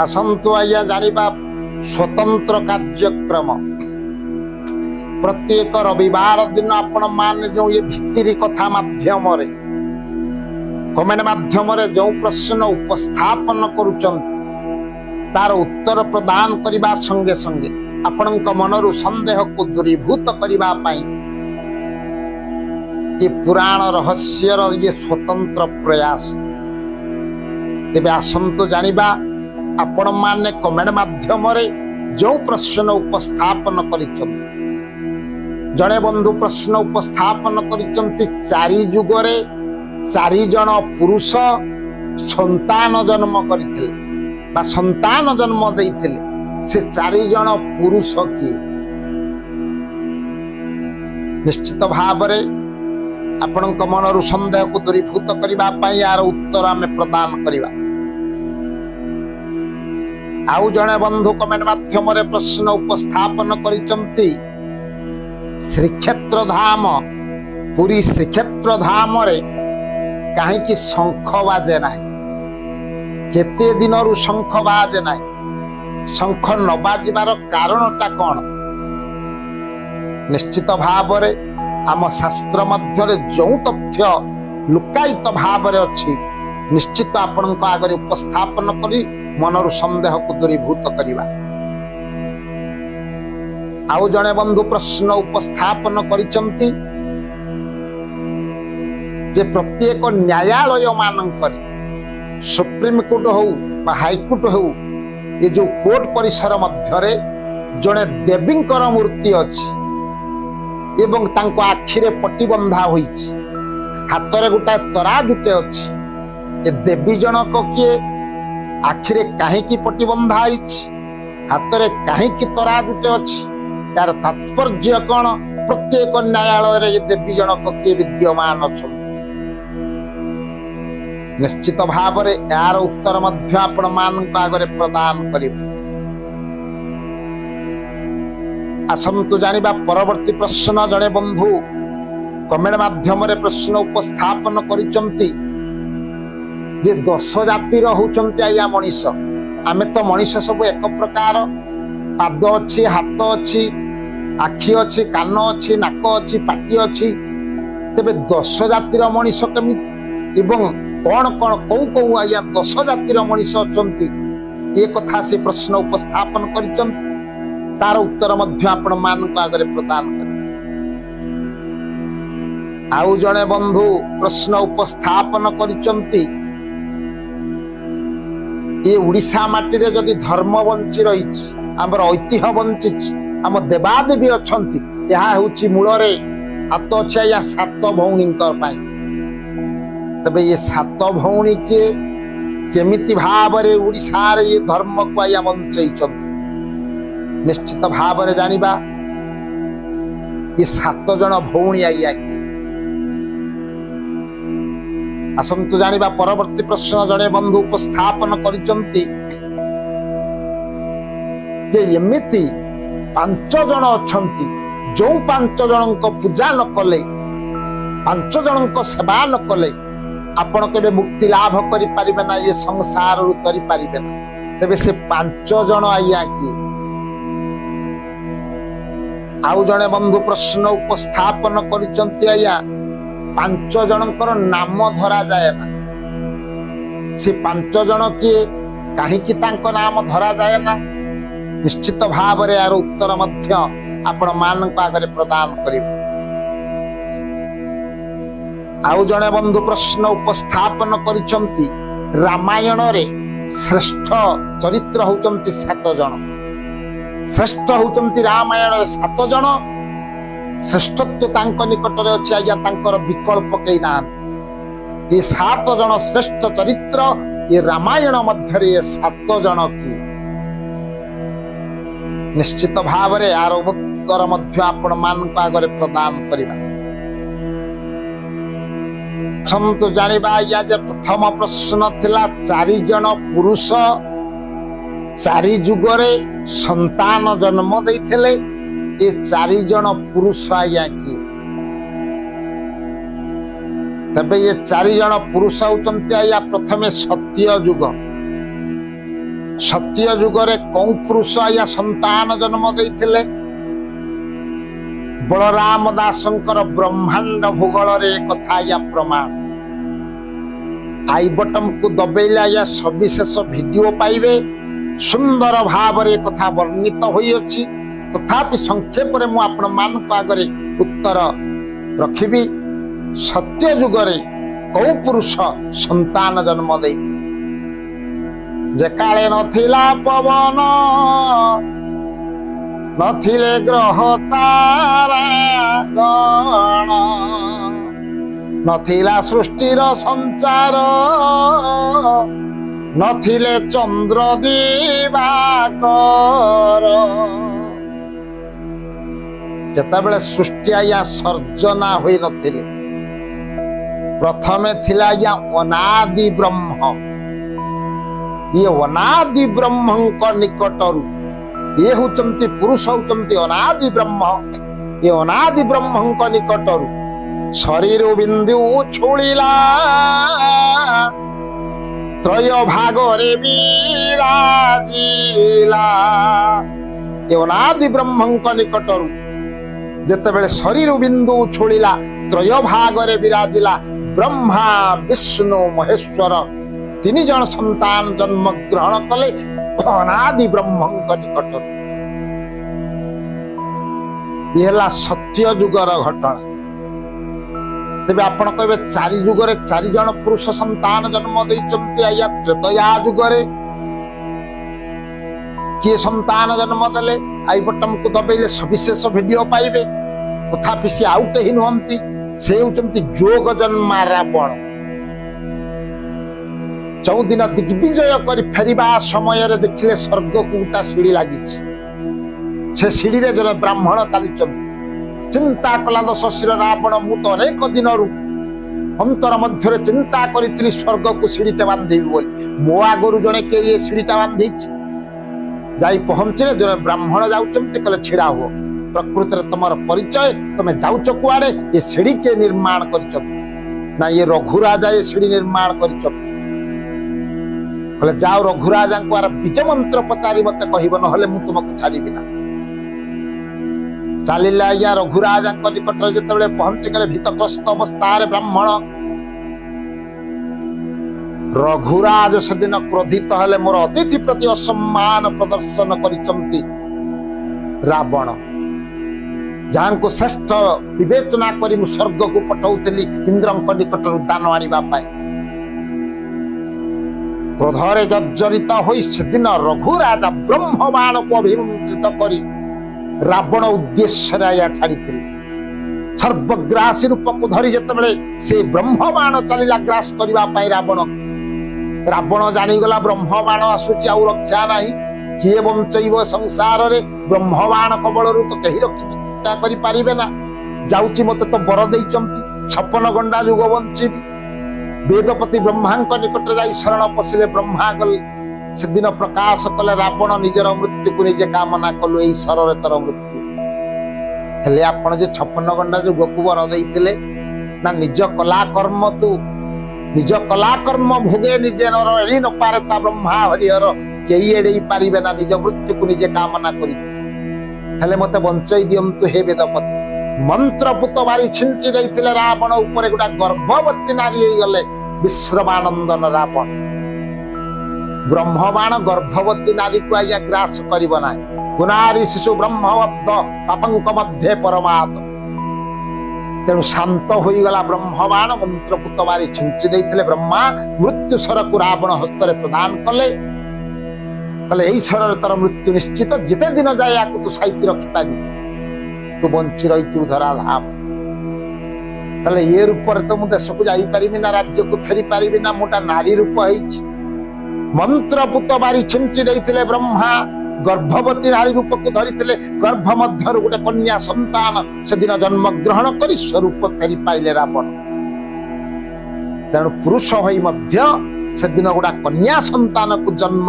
आसंतु आज्ञा जानिबा स्वतंत्र कार्यक्रम प्रत्येक रविवार दिन आपण मान जो ये भित्तिरी कथा माध्यम रे कमेंट माध्यम रे जो प्रश्न उपस्थापन करूचन तार उत्तर प्रदान करबा संगे संगे आपणक मनरु संदेह को दूरीभूत करबा पाई ये पुराण रहस्य ये स्वतंत्र प्रयास तेबे आसंतु जानिबा आपण माने कमेंट माध्यम रे जो प्रश्न उपस्थापन करिछन जड़े बंधु प्रश्न उपस्थापन करिछंती चारि जुगरे चारि जन पुरुष संतान जन्म करथिले बा संतान जन्म देइथिले से चारि जन पुरुष की निश्चित भाव रे आपणक मनरु संदेह को दूरीभूत करबा पई यार उत्तर आमे प्रदान करिबा। आउ जने बंधु कमेंट माध्यम रे प्रश्न उपस्थापन करिसंती श्रीक्षेत्र धाम पुरी श्रीक्षेत्र धाम रे काहे कि शंख बाजे नाही केते दिनरु शंख बाजे नाही शंख न बाजिबार कारणटा कोन निश्चित भाव रे आम शास्त्र मध्य रे जो तथ्य लुकायित भाव रे अछि निश्चित आपनक आगरे उपस्थापन करी मनरु संदेह को दूरीभूत करिबा। आउ जने बंधु प्रश्न उपस्थापन करिसंती जे प्रत्येक न्यायालय मानंकरे सुप्रीम कोर्ट हो बा हाई कोर्ट हो ये जो कोर्ट परिसर मध्य रे जने देवींकर मूर्ति अछि एवं तांको आखिरे पट्टी बंधा होईछि हाथ रे गुटा तराजुटे अछि ए देवी जनक किए आखिरे काहे की पट्टी बंधा होईछि हाथ रे काहे की तराजुटे अछि यार तात्पर्य कोन प्रत्येक न्यायालय रे देवी जनक किए विद्यमान अछन निश्चित भाव रे यार उत्तर मध्य आपण मान आगरे प्रदान करिबो। आसंतु जानिबा परवर्ती प्रश्न जड़े बंधु कमेंट माध्यम रे प्रश्न उपस्थापन करिसंती जे 10 जातिर होचंती आया मनीष आमे तो मनीष सब एक प्रकार पाद अछि हाथ अछि आखि अछि कान अछि नाक अछि पाटी अछि तेबे 10 जातिर मनीष केमि एवं कोन कोन कौ कौ आया 10 जातिर मनीष अछंती ए कथा से प्रश्न उपस्थापन करिसंती तार उत्तर मध्य आपण मान को आगरे प्रदान कर। आउ जने बंधु प्रश्न उपस्थापन करिसंती ये उड़ीसा माटी रे जदि धर्म बंची रहिछि हमर ऐतिह्य बंचिछि हम देवादेवी अछंती यहा होछि मूल रे हाथ अछि या सात भौणींकर पाई तबे ये सात भौणी के केमिति भाव रे उड़ीसा रे ये धर्म को या बंचैछन निश्चित भाव रे जानिबा ये 7 जन भौणी आइया की आसंतु जानिबा परवर्ती प्रश्न जने बंधु उपस्थापन करिसंती जे एमिति 5 जन अछंती जो 5 जनक पूजा न कले 5 जनक सेवा न कले आपण केबे मुक्ति लाभ करि परिबे ना ये संसार रु तरि परिबे ना तबे से 5 जन आइया की आउ जने बंधु प्रश्न उपस्थापन करिसंती आया 5 जनकर नाम धरा जाए ना से 5 जन किए काहे कि तांको नाम धरा जाए ना निश्चित भाव रे यार उत्तर मध्य आपण मान को आगरे प्रदान करिब। आउ जने बंधु प्रश्न उपस्थापन करिसंती रामायण रे श्रेष्ठ चरित्र होचंती 7 जन श्रेष्ठ होचंती रामायण रे 7 जन श्रेष्ठत्व तांको निकट रे अछि आज्ञा तांकर विकल्प केई ना ये 7 जन श्रेष्ठ चरित्र ये रामायण मध्य रे 7 जन की निश्चित भाव रे यार उत्तर मध्य आपण मान को आगरे प्रदान करिबा। संत जानिबा या जे प्रथम प्रश्न थिला 4 जन पुरुष 4 जुगरे संतान जन्म देइथिले ये 4 जन पुरुष आया की तबे ये 4 जन पुरुष होचंती आया प्रथमे सत्य जुग ସତ୍ୟ ଯୁଗରେ କଉ ପୁରୁଷ ଆଜ୍ଞା ସନ୍ତାନ ଜନ୍ମ ଦେଇଥିଲେ? ବଳରାମ ଦାସଙ୍କର ବ୍ରହ୍ମାଣ୍ଡ ଭୂଗୋଳରେ କଥା ଆଜ୍ଞା ପ୍ରମାଣ। ଆଇ ବଟମକୁ ଦବେଇଲେ ଆଜ୍ଞା ସବିଶେଷ ଭିଡିଓ ପାଇବେ। ସୁନ୍ଦର ଭାବରେ କଥା ବର୍ଣ୍ଣିତ ହୋଇଅଛି। ତଥାପି ସଂକ୍ଷେପରେ ମୁଁ ଆପଣମାନଙ୍କ ଆଗରେ ଉତ୍ତର ରଖିବି। ସତ୍ୟ ଯୁଗରେ କଉ ପୁରୁଷ ସନ୍ତାନ ଜନ୍ମ ଦେଇଥିଲେ? ଯେ କାଳେ ନଥିଲା ପବନ, ନଥିଲେ ଗ୍ରହ ତାରା ଗଣ, ନଥିଲା ସୃଷ୍ଟିର ସଞ୍ଚାର, ନଥିଲେ ଚନ୍ଦ୍ର ଦିବାକର। ଯେତେବେଳେ ସୃଷ୍ଟି ଆଜ୍ଞା ସର୍ଜନା ହୋଇ ନଥିଲେ, ପ୍ରଥମେ ଥିଲା ଆଜ୍ଞା ଅନାଦି ବ୍ରହ୍ମ। ଇଏ ଅନାଦି ବ୍ରହ୍ମଙ୍କ ନିକଟରୁ, ଇଏ ହଉଛନ୍ତି ପୁରୁଷ, ହଉଛନ୍ତି ଅନାଦି ବ୍ରହ୍ମ। ଏ ଅନାଦି ବ୍ରହ୍ମଙ୍କ ନିକଟରୁ ଶରୀର ବିନ୍ଦୁ ଛୁଳିଲା, ତ୍ରୟ ଭାଗରେ ବିରାଜିଲା। ଏ ଅନାଦି ବ୍ରହ୍ମଙ୍କ ନିକଟରୁ ଯେତେବେଳେ ଶରୀର ବିନ୍ଦୁ ଛୁଳିଲା, ତ୍ରୟ ଭାଗରେ ବିରାଜିଲା, ବ୍ରହ୍ମା ବିଷ୍ଣୁ ମହେଶ୍ୱର ତିନି ଜଣ ସନ୍ତାନ ଜନ୍ମ ଗ୍ରହଣ କଲେ ଅନାଦି ବ୍ରହ୍ମଙ୍କ ନିକଟରୁ। ଇଏ ହେଲା ସତ୍ୟ ଯୁଗର ଘଟଣା। ତେବେ ଆପଣ କହିବେ ଚାରି ଯୁଗରେ ଚାରି ଜଣ ପୁରୁଷ ସନ୍ତାନ ଜନ୍ମ ଦେଇଛନ୍ତି। ଆଜ୍ଞା ତ୍ରେତୟା ଯୁଗରେ କିଏ ସନ୍ତାନ ଜନ୍ମ ଦେଲେ? ଆଇ ବଟମକୁ ଦବେଇଲେ ସବିଶେଷ ଭିଡିଓ ପାଇବେ। ତଥାପି ସେ ଆଉ କେହି ନୁହନ୍ତି, ସେ ହେଉଛନ୍ତି ଯୋଗ ଜନ୍ମା ରାବଣ। ଚଉଦିନ ଦିଗ୍ବିଜୟ କରି ଫେରିବା ସମୟରେ ଦେଖିଲେ ସ୍ୱର୍ଗକୁ ଗୋଟା ସିଢି ଲାଗିଛି। ସେ ସିଢିରେ ଜଣେ ବ୍ରାହ୍ମଣ ଚାଲିଛନ୍ତି। ଚିନ୍ତା କଲା ଦଶ ଶିର ରାବଣ, ମୁଁ ତ ଅନେକ ଦିନରୁ ଅନ୍ତର ମଧ୍ୟରେ ଚିନ୍ତା କରିଥିଲି ସ୍ୱର୍ଗକୁ ସିଢିଟେ ବାନ୍ଧିବି ବୋଲି। ମୋ ଆଗରୁ ଜଣେ କିଏ ଏ ସିଢିଟା ବାନ୍ଧିଛି? ଯାଇ ପହଞ୍ଚିଲେ ଜଣେ ବ୍ରାହ୍ମଣ ଯାଉଛନ୍ତି, କହିଲେ ଛିଡା ହୁଅ। ପ୍ରକୃତରେ ତମର ପରିଚୟ, ତମେ ଯାଉଛ କୁଆଡେ? ଏ ସିଢି କିଏ ନିର୍ମାଣ କରିଛନ୍ତି? ନା ଇଏ ରଘୁରାଜା ଏ ସିଢି ନିର୍ମାଣ କରିଛନ୍ତି। କହିଲେ ଯାଅ ରଘୁରାଜାଙ୍କୁ ଆର ବୀଜ ମନ୍ତ୍ର ପଚାରି ମତେ କହିବ, ନହେଲେ ମୁଁ ତୁମକୁ ଛାଡିବି ନା। ଚାଲିଲେ ଆଜ୍ଞା ରଘୁରାଜାଙ୍କ ନିକଟରେ ଯେତେବେଳେ ପହଞ୍ଚିଗଲେ, ଭୀତଗ୍ରସ୍ତ ଅବସ୍ଥାରେ ବ୍ରାହ୍ମଣ। ରଘୁରାଜ ସେଦିନ କ୍ରୋଧିତ ହେଲେ, ମୋର ଅତିଥି ପ୍ରତି ଅସମ୍ମାନ ପ୍ରଦର୍ଶନ କରିଛନ୍ତି ରାବଣ, ଯାହାଙ୍କୁ ଶ୍ରେଷ୍ଠ ବିବେଚନା କରି ମୁଁ ସ୍ୱର୍ଗକୁ ପଠାଉଥିଲି ଇନ୍ଦ୍ରଙ୍କ ନିକଟରୁ ଦାନ ଆଣିବା ପାଇଁ। କ୍ରୋଧରେ ଜର୍ଜରିତ ହୋଇ ସେଦିନ ରଘୁରାଜା ବ୍ରହ୍ମବାଣକୁ ଅଭିମନ୍ତ୍ରିତ କରି ରାବଣ ଉଦ୍ଦେଶ୍ୟରେ ଆଜ୍ଞା ଛାଡିଥିଲେ। ସର୍ବଗ୍ରାସୀ ରୂପକୁ ଧରି ଯେତେବେଳେ ସେ ବ୍ରହ୍ମବାଣ ଚାଲିଲା ଗ୍ରାସ କରିବା ପାଇଁ ରାବଣ ଜାଣିଗଲା ବ୍ରହ୍ମବାଣ ଆସୁଛି, ଆଉ ରକ୍ଷା ନାହିଁ। କିଏ ବଞ୍ଚେଇବ ସଂସାରରେ? ବ୍ରହ୍ମବାଣ କବଳରୁ ତ କେହି ରକ୍ଷା କରିପାରିବେ ନା। ଯାଉଛି, ମତେ ତ ବର ଦେଇଛନ୍ତି 56 ଗଣ୍ଡା ଯୁଗ ବଞ୍ଚିବି। ବେଦପତି ବ୍ରହ୍ମାଙ୍କ ନିକଟରେ ଯାଇ ଶରଣ ପଶିଲେ। ବ୍ରହ୍ମା ଗଲେ ସେଦିନ ପ୍ରକାଶ କଲେ, ରାବଣ ନିଜର ମୃତ୍ୟୁକୁ ନିଜେ କାମନା କଲୁ, ଏଇ ଶରରେ ତର ମୃତ୍ୟୁ। ହେଲେ ଆପଣ ଯେ 56 ଗଣ୍ଡା ଯୁଗକୁ ବର ଦେଇଥିଲେ, ନା ନିଜ କଲା କର୍ମ ତୁ ନିଜ କଲା କର୍ମ ଭୋଗେ ନିଜେ ନର ଏଳି ନ ପାରେ ତା ବ୍ରହ୍ମା ହରିହର କେହି ଏଡେଇ ପାରିବେ ନା। ନିଜ ମୃତ୍ୟୁକୁ ନିଜେ କାମନା କରିଛୁ। ହେଲେ ମତେ ବଞ୍ଚେଇ ଦିଅନ୍ତୁ ହେ ବେଦପତି। ମନ୍ତ୍ରପୁତ ବାରି ଛିଞ୍ଚି ଦେଇଥିଲେ ରାବଣ ଉପରେ। ଗୋଟା ଗର୍ଭବତୀ ନାରୀ ହେଇଗଲେ ବିଶ୍ରବାନନ୍ଦନ ରାବଣ। ବ୍ରହ୍ମବାଣ ଗର୍ଭବତୀ ନାରୀକୁ ଆଜ୍ଞା ଗ୍ରାସ କରିବ ନାହିଁ। ଗୁନାରୀ ଶିଶୁ ବ୍ରହ୍ମବଦ୍ଧ ପାପଙ୍କ ମଧ୍ୟରେ ପରମାତ। ତେଣୁ ଶାନ୍ତ ହୋଇଗଲା ବ୍ରହ୍ମବାଣ। ମନ୍ତ୍ରପୁତ ବାରି ଛିଞ୍ଚି ଦେଇଥିଲେ ବ୍ରହ୍ମା। ମୃତ୍ୟୁ ଶରକୁ ରାବଣ ହସ୍ତରେ ପ୍ରଦାନ କଲେ। କହିଲେ ଏଇ ଶରରେ ତୋର ମୃତ୍ୟୁ ନିଶ୍ଚିତ। ଯେତେ ଦିନ ଯାଏ ୟାକୁ ତୁ ସାଇତି ରଖିପାରିବୁ, ତୁ ବଞ୍ଚି ରହିଥିବୁ ଧରାଧାମ। ତାହେଲେ ଏ ରୂପରେ ତ ମୁଁ ଦେଶକୁ ଯାଇପାରିବି ନା, ରାଜ୍ୟକୁ ଫେରି ପାରିବି ନା। ମୋଟା ନାରୀ ରୂପ ହେଇଛି। ମନ୍ତ୍ରପୁତ ବାରି ଛିଞ୍ଚି ଦେଇଥିଲେ ବ୍ରହ୍ମା। ଗର୍ଭବତୀ ନାରୀ ରୂପକୁ ଧରିଥିଲେ। ଗର୍ଭ ମଧ୍ୟରୁ ଗୋଟେ କନ୍ୟା ସନ୍ତାନ ସେଦିନ ଜନ୍ମ ଗ୍ରହଣ କରି ସ୍ୱରୂପ ଫେରି ପାଇଲେ ରାବଣ। ତେଣୁ ପୁରୁଷ ହୋଇ ମଧ୍ୟ ସେଦିନ ଗୋଟା କନ୍ୟା ସନ୍ତାନକୁ ଜନ୍ମ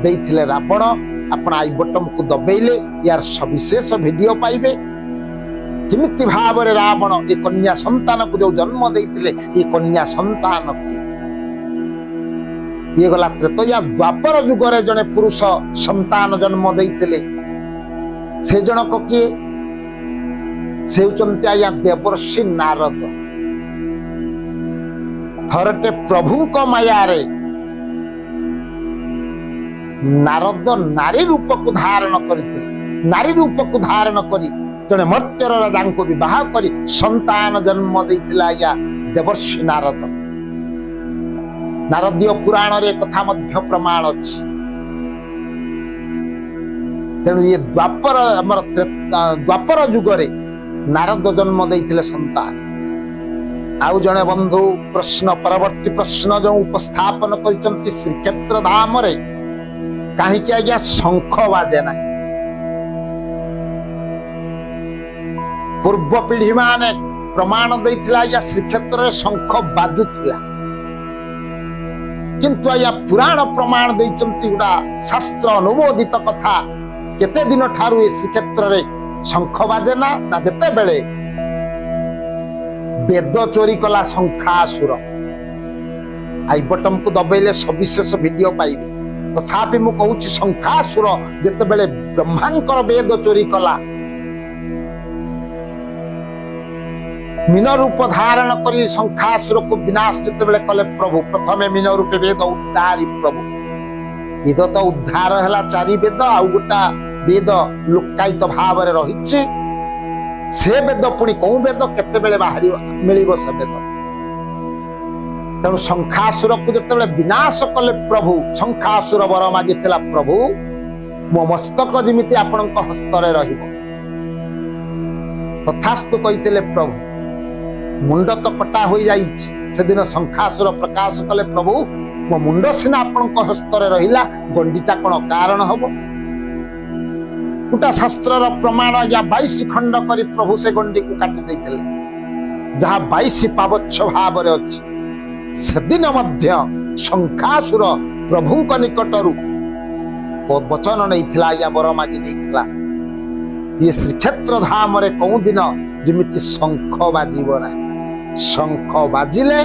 ଦେଇଥିଲେ ରାବଣ। ଆପଣ ଆଇ ବଟମକୁ ଦବେଇଲେ ୟାର ସବିଶେଷ ଭିଡିଓ ପାଇବେ। କେମିତି ଭାବରେ ରାବଣ ଏ କନ୍ୟା ସନ୍ତାନକୁ ଯୋଉ ଜନ୍ମ ଦେଇଥିଲେ, ଏ କନ୍ୟା ସନ୍ତାନ କିଏ? ये गला त्रेतया द्वापर जुगरे जने पुरुष संतान जन्म देइतिले से जनक किए से होचंती आया देवर्षि नारद थरटे प्रभुंक मायारे नारद नारी रूप को धारण करथिले नारी रूप को धारण करी जने मर्त्यर राजा को विवाह करी संतान जन्म देइतिला आया देवर्षि नारद नारदीय पुराण रे कथा मध्य प्रमाण अछि तेणु ये द्वापर जुगरे नारद जन्म देइतिले संतान आउ जने बंधु प्रश्न परवर्ती प्रश्न जो उपस्थापन करिसंती श्रीक्षेत्र धाम रे काहे कि आज्ञा शंख बाजे ना पूर्व पीढ़ी माने प्रमाण देइतिला आज्ञा श्रीक्षेत्र रे शंख बाजुथिला किंतु आज्ञा पुराण प्रमाण देइसंती गुडा शास्त्र अनुमोदित कथा केते दिन ठारू ए श्रीक्षेत्र रे शंख बाजे ना जेते बेले वेद चोरी कला शंखासुर आई बटम को दबेले सविशेष वीडियो पाइबे तथापि मु कहूची शंखासुर जेते बेले ब्रह्मांकर वेद चोरी कला मीन रूप धारण करी शंखासुर को विनाश जेते बेले कले प्रभु प्रथमे मीन रूपे वेद उद्धारी प्रभु वेद तो उद्धार हला चारि वेद आ गोटा वेद लुकायित भाव रे रहिছে से वेद पुणी कौ वेद केते बेले बाहरी मिलिबो से वेद तेणु शंखासुर को जेते बेले विनाश कले प्रभु शंखासुर वर मागितला प्रभु मो मस्तक जिमिति आपनक हस्त रे रहिबो तथास्तु कहितले प्रभु मुंड तो कटा होई जाईछि से दिन शंखासुर प्रकाश कले प्रभु मो मुंड सिना आपनक हस्त रे रहिला गंडीटा कोन कारण हबो गोटा शास्त्र प्रमाण या 22 खंड करी प्रभु से गंडी को काटी देइतले जहा 22 पावच्छ भाव रे अछि से दिन मध्य शंखासुर प्रभुंक निकटरु वचन नैथिला या बर मागी नैथिला ये श्रीक्षेत्र धाम रे कौ दिन जिमिति शंख बाजिबो ना शंख बाजिले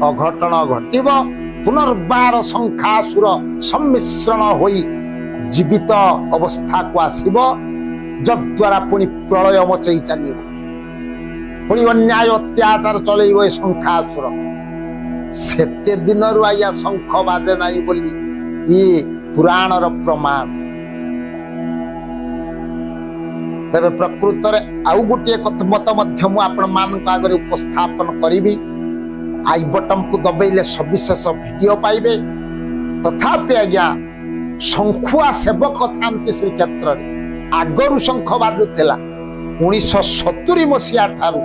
अघटन घटिबो पुनर्बार शंखासुर सम्मिश्रण होई जीवित अवस्था को आसीब जद्वारा पुणी प्रलय मचई चलिब पुणी अन्याय अत्याचार चलैब शंखासुर सेते दिन आया शंख बाजे नहीं बोली ये पुराण प्रमाण तेरे प्रकृत आउ गोटे मत मध्य आपण मान आगे उपस्थापन करी आई बटन को दबेले सविशेष वीडियो पाइबे तथापि आज्ञा शंखुआ सेवक था श्रीक्षेत्र आगरु शंख बाजुला 1970 मसीहा ठारू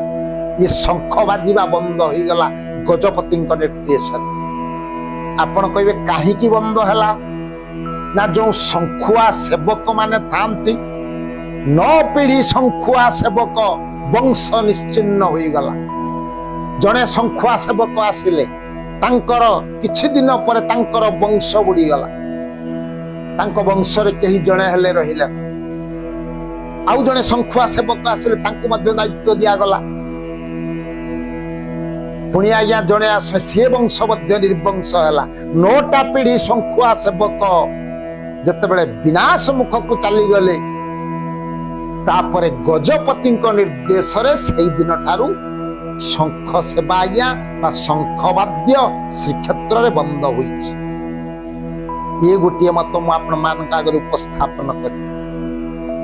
ये शंख बाजिबा बंद हो गला गजपति निर्देश आपण कहे कहीं बंद है ना जो शंखुआ सेवक माने थांती 9 पीढ़ी शंखुआ सेवक वंश निश्चिन्न हो गला जड़े शंखुआ सेवक आसिले तांकर किछि दिन पर तांकर वंश बुड़ी गला तांको वंश रे कहीं जड़े हेले रहिला आउ जड़े शंखुआ सेवक आसिले तांको मध्य दायित्व दिया गला पुणी आज्ञा जड़े सी वंश मध्य निर्वंश है 9टा पीढ़ी शंखुआ सेवक जते बेले विनाश मुख को चली गले तापरे गजपति निर्देश रे सेई दिन ठारू शंख सेवा आज्ञा बा शंख वाद्य श्रीक्षेत्र रे बंद होईछि ये गोटे मत आगे उपस्थापन कर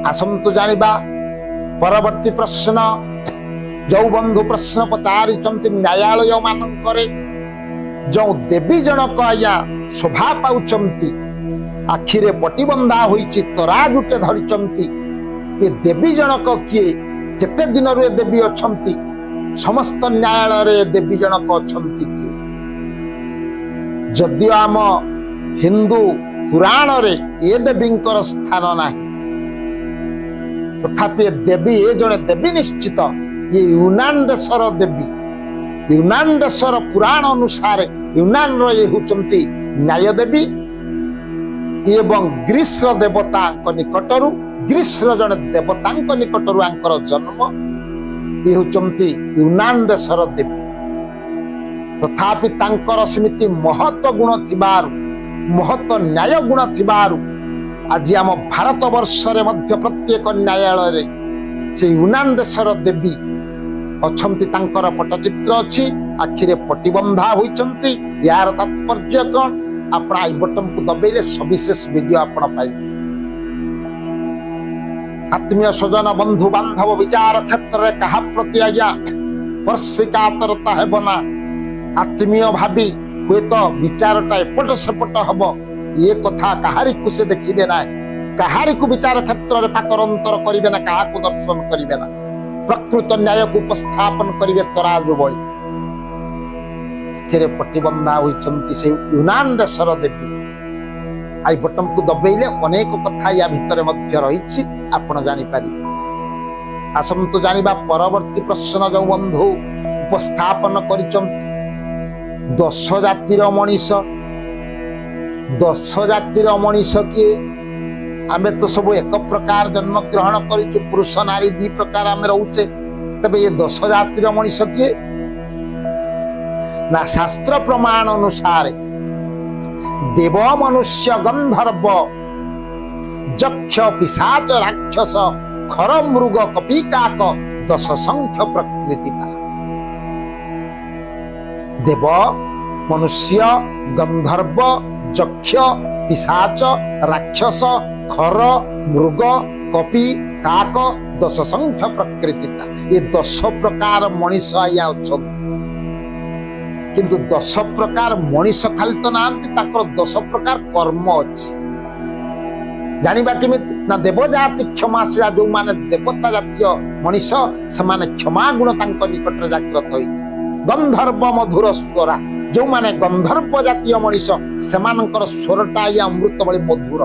आसतु जानिबा परवर्ती प्रश्न जो बंधु प्रश्न पचारि न्यायालय मानकरे जो देवी जनक आया शोभा पाउचंती आखिरे पटी बंधा होईछि तराजुटे धरिचंती ये देवी जनक किए केते दिन रे देवी अछंती समस्त न्यायालय रे देवी जनक अछंती किए जदि आम हिंदू पुराण रे ये देवींकर स्थान नाही तथापि देवी ये जड़े देवी निश्चित ये यूनान देशर देवी यूनान देशर पुराण अनुसार यूनान ये होचंती न्याय देवी एवं ग्रीस देवता निकटरू ग्रीस जड़े देवता निकटरू आंकर जन्म ये होचंती यूनान देशर देवी तथापि तांकर समिति महत्व गुण थिबारु महत न्याय गुण थिबारु आज आम भारत वर्षरे मध्य प्रत्येक न्यायालय रे से यूनान देशर देवी अछंती तांकर पटचित्र अछि आखिरे पटिबंधा होइचंती यार तात्पर्य कोन आपण आई बटन को दबेले सविशेष वीडियो आपण पाई आत्मीय स्वजन बंधु बांधव विचार क्षेत्र रे कहा प्रति आज्ञा पर्शिकातरता हेबना आत्मीय भावी हुए तो विचारटा एपट सेपट हम ये कथा कहारी को से देखिबे ना कहारी को विचार क्षेत्र रे पातरंतर करिवे ना कहा को दर्शन करिवे ना प्रकृत न्याय को उपस्थापन करिवे तराजु बळी आखिरे पटिबंधा होइचंती से यूनान देशर देवी आई बटन को दबेइले अनेक कथा या भितरे मध्य रहिछि आपण जानि पारि आसंतु जानिबा परवर्ती प्रश्न जो बंधु उपस्थापन करिचंती 10 जातिर मनीष 10 जातिर मनीष किए आमे तो सब एक प्रकार जन्म ग्रहण करिछु पुरुष नारी दी प्रकार आमे रहउचे तबे ये 10 जातिर मनीष किए ना शास्त्र प्रमाण अनुसार देव मनुष्य गंधर्व यक्ष पिशाच राक्षस खर मृग कपिकाक 10 संख्य प्रकृति का देव मनुष्य गंधर्व यक्ष पिशाच राक्षस खर मृग कपि काक 10 संख्य प्रकृति ये 10 प्रकार मनीष आया किंतु 10 प्रकार मनीष खाली तो ना 10 प्रकार कर्म अच्छी जानिबा केमिति ना देव जाति क्षमाशीला जो माने देवता जातीय मनीष से माने क्षमा गुण तांको निकट जागृत होई गंधर्व मधुर स्वरा जो माने गंधर्व जातीय मनीष से मानकर स्वरटा या अमृत बळी मधुर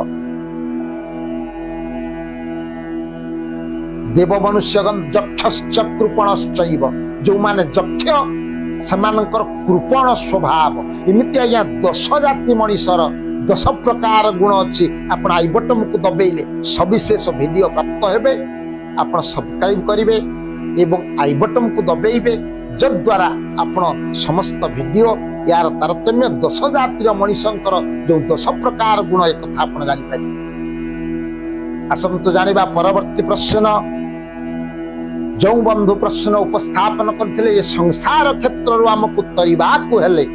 देव मनुष्य यक्षश्च कृपणश्चैव जो माने यक्ष से मानकर कृपण स्वभाव एमिति आज्ञा 10 जाति मनीषर 10 प्रकार गुण अच्छी आपण आई बटन को दबेइले सविशेष वीडियो प्राप्त हेबे आपण सब्सक्राइब करिवे एवं आई बटन को दबेइबे जद्वारा आपण समस्त वीडियो यार तारतम्य 10 जातिर मनीषंकर जो 10 प्रकार गुण एक कथा आपण जानि पारि आसंतु जानिबा परवर्ती प्रश्न जो बंधु प्रश्न उपस्थापन करथिले ये संसार क्षेत्र रु हमकु तरिबाकु हेले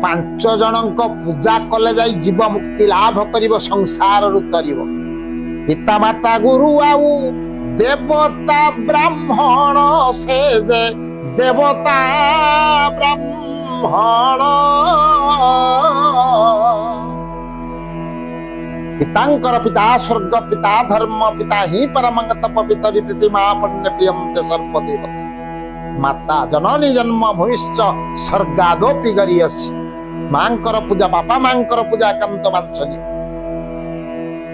5 जनक पूजा कले जाई जीव मुक्ति लाभ करिवो संसार रु तरिवो पिता माता गुरु आउ देवता ब्राह्मण से जे देवता ब्राह्मण पितांकर पिता स्वर्ग पिता धर्म पिता ही परमंगत पवित्री प्रतिमा पुण्य प्रियंते सर्वदेवता माता जननी जन्म भूमिश्च स्वर्गादोपि गरियसि मांकर पूजा बापा मांकर पूजा एकांत वांछनीय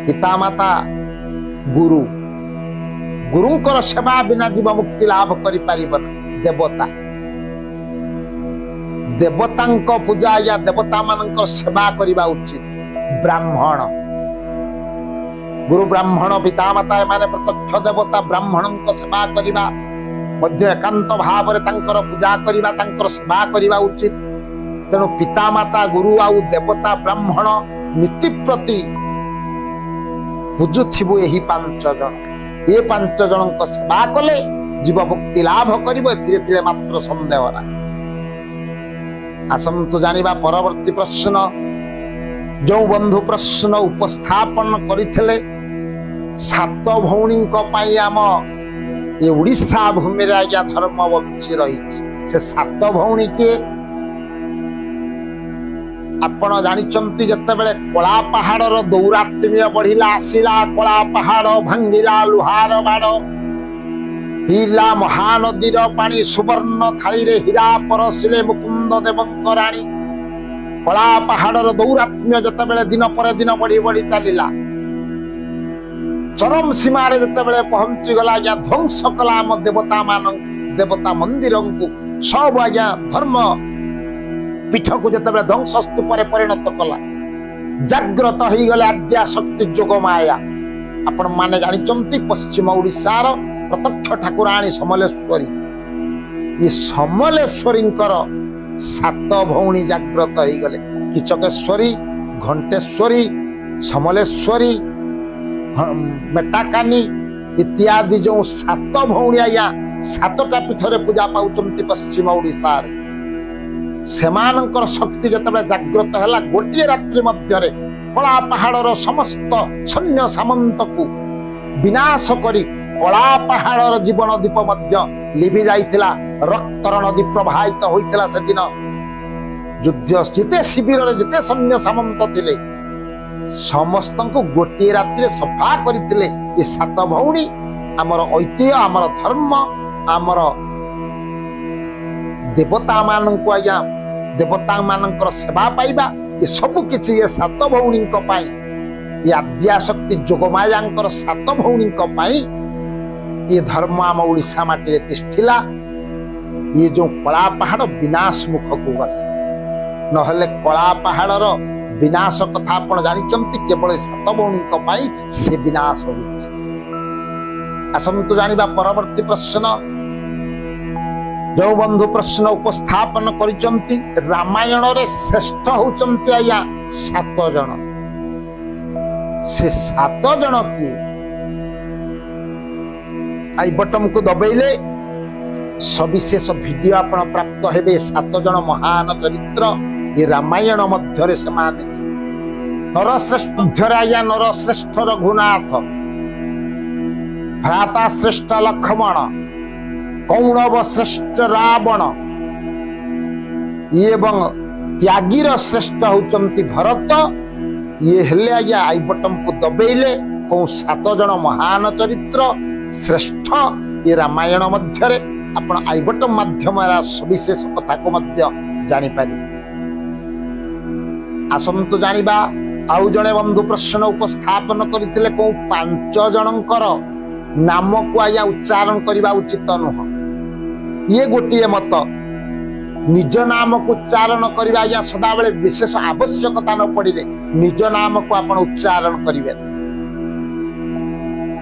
पिता माता गुरु गुरुंकर सेवा बिना जीव मुक्ति लाभ करि परिबन देवता देवतांक पूजा या देवता मानकर सेवा करिबा उचित ब्राह्मण गुरु ब्राह्मण पिता माता माने प्रत्यक्ष देवता ब्राह्मणंक सेवा करिबा मध्य एकांत भाव रे तांकर पूजा करिबा तांकर सेवा करिबा उचित तेणु पिता माता गुरु आउ देवता ब्राह्मण नीति प्रति पूजुथिबु एही 5 जन ये 5 जनक सेवा कले जीव मुक्ति लाभ करिबो धीरे मात्र संदेह ना आसंतु जानिबा परवर्ती प्रश्न जो बंधु प्रश्न उपस्थापन करिथिले 7 भौणींक पाई आम ये उड़ीसा भूमि रे आज्ञा धर्म बंची रही से 7 भौणी के आपण जानिचंती जते बेले कला पहाड़ रो दौरात्म्य बढ़िला आसिला कला पहाड़ भांगिला लुहार बाड़ हिला महानदीर पानी सुवर्ण थाली रे हीरा परसिले मुकुंद देवंक राणी कला पहाड़ दौरात्म्य जते बेले दिन पर दिन बढ़ी बढ़ी चलिला चरम सीमा रे जते बेले पहुंची गला या ध्वंस कला हम देवता मान देवता मंदिर को सब आज्ञा धर्म पीठ को जते बेले ध्वंस स्तूप रे परिणत कला जागृत होई गले आद्या शक्ति जोग माया आपण माने जानिचंती पश्चिम ओडिसा रो प्रत्यक्ष ठाकुराणी समलेश्वरी ये समलेश्वरींकर 7 भौणी जागृत होई गले किचकेश्वरी ଘଣ୍ଟେଶ୍ୱରୀ, ସମଲେଶ୍ୱରୀ, ମେଟାକାନି ଇତ୍ୟାଦି ଯେଉଁ 7 ଭଉଣୀ ଆଜ୍ଞା 7ଟା ପୀଠରେ ପୂଜା ପାଉଛନ୍ତି ପଶ୍ଚିମ ଓଡ଼ିଶାରେ, ସେମାନଙ୍କର ଶକ୍ତି ଯେତେବେଳେ ଜାଗ୍ରତ ହେଲା, ଗୋଟିଏ ରାତ୍ରି ମଧ୍ୟରେ କଳା ପାହାଡ଼ର ସମସ୍ତ ସୈନ୍ୟ ସାମନ୍ତକୁ ବିନାଶ କରି କଳା ପାହାଡ଼ର ଜୀବନ ଦୀପ ମଧ୍ୟ ଲିଭି ଯାଇଥିଲା। ରକ୍ତର ନଦୀ ପ୍ରବାହିତ ହୋଇଥିଲା ସେଦିନ। ଯୁଦ୍ଧ ଯେତେ ଶିବିରରେ ଯେତେ ସୈନ୍ୟ ସାମନ୍ତ ଥିଲେ ସମସ୍ତଙ୍କୁ ଗୋଟିଏ ରାତିରେ ସଫା କରିଥିଲେ ଏ 7 ଭଉଣୀ। ଆମର ଐତିହ୍ୟ, ଆମର ଧର୍ମ, ଆମର ଦେବତା ମାନଙ୍କୁ ଆଜ୍ଞା ଦେବତା ମାନଙ୍କର ସେବା ପାଇବା, ଏ ସବୁ କିଛି ଏ 7 ଭଉଣୀଙ୍କ ପାଇଁ, ଏ ଆଦ୍ୟାଶକ୍ତି ଯୋଗମାୟାଙ୍କର 7 ଭଉଣୀଙ୍କ ପାଇଁ ଏ ଧର୍ମ ଆମ ଓଡ଼ିଶା ମାଟିରେ ତିଷ୍ଠିଲା। ଏ ଯୋଉ କଳା ପାହାଡ଼ ବିନାଶ ମୁଖକୁ ଗଲା, ନହେଲେ କଳା ପାହାଡ଼ର ବିନାଶ କଥା ଆପଣ ଜାଣିଛନ୍ତି, କେବଳ 7 ଭଉଣୀଙ୍କ ପାଇଁ ସେ ବିନାଶ ହୋଇଛି। ଆସନ୍ତୁ ଜାଣିବା ପରବର୍ତ୍ତୀ ପ୍ରଶ୍ନ। ଯେଉଁ ବନ୍ଧୁ ପ୍ରଶ୍ନ ଉପସ୍ଥାପନ କରିଛନ୍ତି, ରାମାୟଣରେ ଶ୍ରେଷ୍ଠ ହଉଛନ୍ତି ଆଜ୍ଞା 7 ଜଣ। ସେ 7 ଜଣ କିଏ? ଆଇ ବଟମକୁ ଦବେଇଲେ ସବିଶେଷ ଭିଡିଓ ଆପଣ ପ୍ରାପ୍ତ ହେବେ। 7 ଜଣ ମହାନ ଚରିତ୍ର ଏ ରାମାୟଣ ମଧ୍ୟରେ ସେମାନେ କିଏ? ନରଶ୍ରେଷ୍ଠ ମଧ୍ୟରେ ଆଜ୍ଞା ନରଶ୍ରେଷ୍ଠ ରଘୁନାଥ, ଭ୍ରାତା ଶ୍ରେଷ୍ଠ ଲକ୍ଷ୍ମଣ, କୌଣବ ଶ୍ରେଷ୍ଠ ରାବଣ ଏବଂ ତ୍ୟାଗୀର ଶ୍ରେଷ୍ଠ ହଉଛନ୍ତି ଭରତ। ଇଏ ହେଲେ ଆଜ୍ଞା ଆଇ ବଟମକୁ ଦବେଇଲେ କୋଉ 7 ଜଣ ମହାନ ଚରିତ୍ର ଶ୍ରେଷ୍ଠ ଏ ରାମାୟଣ ମଧ୍ୟରେ। ଆପଣ ଆଇ ବଟମ ମାଧ୍ୟମରେ ସବିଶେଷ କଥାକୁ ମଧ୍ୟ ଜାଣିପାରିବେ। ଆସନ୍ତୁ ଜାଣିବା, ଆଉ ଜଣେ ବନ୍ଧୁ ପ୍ରଶ୍ନ ଉପସ୍ଥାପନ କରିଥିଲେ, କୋଉ 5 ଜଣଙ୍କର ନାମକୁ ଆଜ୍ଞା ଉଚ୍ଚାରଣ କରିବା ଉଚିତ ନୁହଁ। ଇଏ ଗୋଟିଏ ମତ। ନିଜ ନାମକୁ ଉଚ୍ଚାରଣ କରିବା ଆଜ୍ଞା ସଦାବେଳେ ବିଶେଷ ଆବଶ୍ୟକତା ନ ପଡ଼ିଲେ ନିଜ ନାମକୁ ଆପଣ ଉଚ୍ଚାରଣ କରିବେ।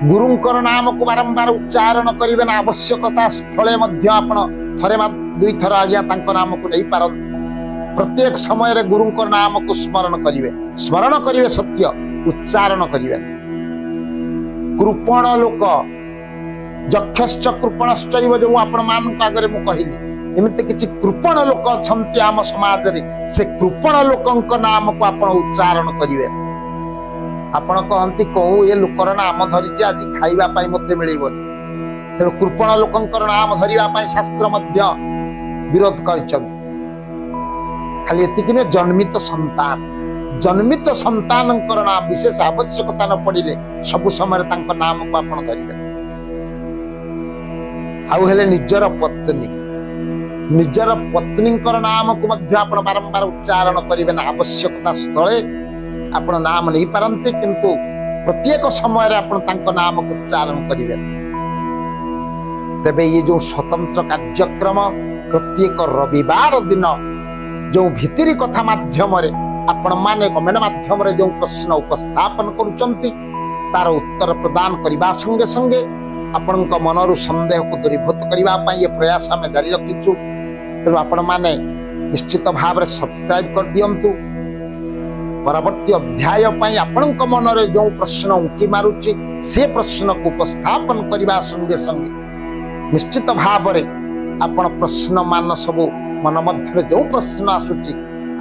ଗୁରୁଙ୍କର ନାମକୁ ବାରମ୍ବାର ଉଚ୍ଚାରଣ କରିବେ ନା, ଆବଶ୍ୟକତା ସ୍ଥଳେ ମଧ୍ୟ ଆପଣ ଥରେ 2 ଥର ଆଜ୍ଞା ତାଙ୍କ ନାମକୁ ନେଇପାରନ୍ତି। ପ୍ରତ୍ୟେକ ସମୟରେ ଗୁରୁଙ୍କ ନାମକୁ ସ୍ମରଣ କରିବେ ସତ୍ୟ, ଉଚ୍ଚାରଣ କରିବେ। କୃପଣ ଲୋକ ଯକ୍ଷଶ୍ଚ କୃପଣଶ୍ଚୈବ, ଯେଉଁ ଆପଣ ମାନଙ୍କ ଆଗରେ ମୁଁ କହିଲି, ଏମିତି କିଛି କୃପଣ ଲୋକ ଅଛନ୍ତି ଆମ ସମାଜରେ, ସେ କୃପଣ ଲୋକଙ୍କ ନାମକୁ ଆପଣ ଉଚ୍ଚାରଣ କରିବେ। ଆପଣ କହନ୍ତି କୋଉ ଏ ଲୋକର ନାମ ଧରିଛି ଆଜି ଖାଇବା ପାଇଁ ମୋତେ ମିଳିବନି, ତେଣୁ କୃପଣ ଲୋକଙ୍କର ନାମ ଧରିବା ପାଇଁ ଶାସ୍ତ୍ର ମଧ୍ୟ ବିରୋଧ କରିଛନ୍ତି। ଖାଲି ଏତିକି ନୁହେଁ, ଜନ୍ମିତ ସନ୍ତାନଙ୍କର ନାମ ବିଶେଷ ଆବଶ୍ୟକତା ନ ପଡ଼ିଲେ ସବୁ ସମୟରେ ତାଙ୍କ ନାମକୁ ଆପଣ ଧରିବେ। ଆଉ ହେଲେ ନିଜର ପତ୍ନୀଙ୍କର ନାମକୁ ମଧ୍ୟ ଆପଣ ବାରମ୍ବାର ଉଚ୍ଚାରଣ କରିବେ ନା। ଆବଶ୍ୟକତା ସ୍ଥଳେ ଆପଣ ନାମ ନେଇପାରନ୍ତି, କିନ୍ତୁ ପ୍ରତ୍ୟେକ ସମୟରେ ଆପଣ ତାଙ୍କ ନାମକୁ ଉଚ୍ଚାରଣ କରିବେ। ତେବେ ଇଏ ଯୋଉ ସ୍ୱତନ୍ତ୍ର କାର୍ଯ୍ୟକ୍ରମ ପ୍ରତ୍ୟେକ ରବିବାର ଦିନ ଯେଉଁ ଭିତିରି କଥା ମାଧ୍ୟମରେ ଆପଣ ମାନେ କମେଣ୍ଟ ମାଧ୍ୟମରେ ଯେଉଁ ପ୍ରଶ୍ନ ଉପସ୍ଥାପନ କରୁଛନ୍ତି, ତାର ଉତ୍ତର ପ୍ରଦାନ କରିବା ସଙ୍ଗେ ସଙ୍ଗେ ଆପଣଙ୍କ ମନରୁ ସନ୍ଦେହକୁ ଦୂରୀଭୂତ କରିବା ପାଇଁ ଏ ପ୍ରୟାସ ଆମେ ଜାରି ରଖିଛୁ। ତେଣୁ ଆପଣମାନେ ନିଶ୍ଚିତ ଭାବରେ ସବସ୍କ୍ରାଇବ କରିଦିଅନ୍ତୁ। ପରବର୍ତ୍ତୀ ଅଧ୍ୟାୟ ପାଇଁ ଆପଣଙ୍କ ମନରେ ଯେଉଁ ପ୍ରଶ୍ନ ଉଙ୍କି ମାରୁଛି, ସେ ପ୍ରଶ୍ନକୁ ଉପସ୍ଥାପନ କରିବା ସଙ୍ଗେ ସଙ୍ଗେ ନିଶ୍ଚିତ ଭାବରେ ଆପଣ ପ୍ରଶ୍ନ ମାନ ସବୁ ମନ ମଧ୍ୟରେ ଯେଉଁ ପ୍ରଶ୍ନ ଆସୁଛି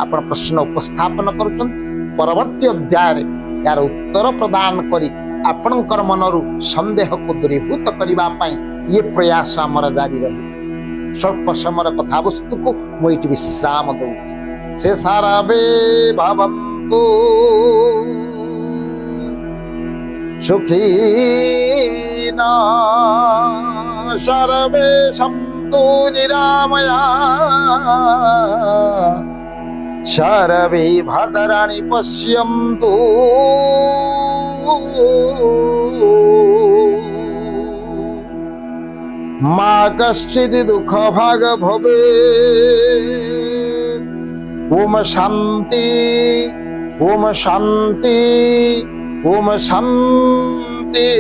ଆପଣ ପ୍ରଶ୍ନ ଉପସ୍ଥାପନ କରୁଛନ୍ତି। ପରବର୍ତ୍ତୀ ଅଧ୍ୟାୟରେ ଏହାର ଉତ୍ତର ପ୍ରଦାନ କରି ଆପଣଙ୍କର ମନରୁ ସନ୍ଦେହକୁ ଦୂରୀଭୂତ କରିବା ପାଇଁ ଇଏ ପ୍ରୟାସ ଆମର ଜାରି ରହିବ। ସ୍ୱଳ୍ପ ସମୟର କଥାବସ୍ତୁକୁ ମୁଁ ଏଇଠି ବିଶ୍ରାମ ଦଉଛି। ସେ ସାରାବେ ଭବନ୍ତୁ ସୁଖୀନା ସର୍ବେ ସନ୍ତୁ ନିରାମୟା सर्वे भद्राणि पश्यन्तु मा कश्चित् दुःखभाग् भवेत्। ओम शान्ति ओम शान्ति ओम शान्ति।